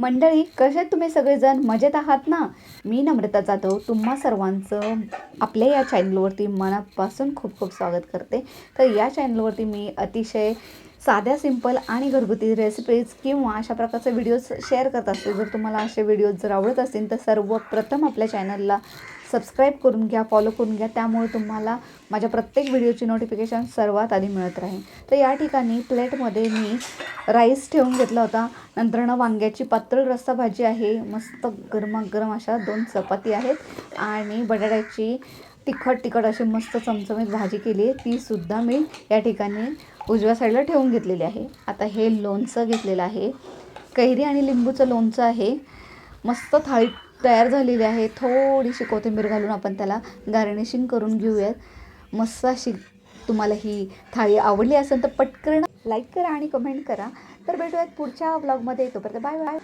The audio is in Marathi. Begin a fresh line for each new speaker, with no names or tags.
मंडळी, कसे तुम्ही सगळेजण मजेत आहात ना? मी नम्रता जाधव तुम्हा सर्वांचं आपल्या या चॅनलवरती मनापासून खूप खूप स्वागत करते. तर या चॅनलवरती मी अतिशय साध्या, सिंपल आणि घरगुती रेसिपीज किंवा अशा प्रकारचे व्हिडिओज शेअर करत असते. जर तुम्हाला असे व्हिडिओज जर आवडत असतील तर सर्वप्रथम आपल्या चॅनलला सबस्क्राईब करून घ्या, फॉलो करून घ्या. त्यामुळे तुम्हाला माझ्या प्रत्येक व्हिडिओची नोटिफिकेशन सर्वात आधी मिळत राहील. तर या ठिकाणी प्लेटमध्ये मी राईस ठेवून घेतला होता. नंतरनं वांग्याची पातळ रस्सा भाजी आहे, मस्त गरमागरम अशा 2 चपाती आहेत आणि बटाट्याची तिखट अशी मस्त चमचमीत भाजी केली आहे. तीसुद्धा मी या ठिकाणी उजव्या साईडला ठेवून घेतलेली आहे. आता हे लोणचं घेतलेलं आहे, कैरी आणि लिंबूचं लोणचं आहे. मस्त थाळी तयार झालेली आहे. थोडीशी कोथिंबीर घालून आपण त्याला गार्निशिंग करून घेऊयात. मस्त अशी तुम्हाला ही थाळी आवडली असेल तर पटकन लाईक करा आणि कमेंट करा. तर भेटूयात पुढच्या व्लॉगमध्ये. तोपर्यंत बाय बाय.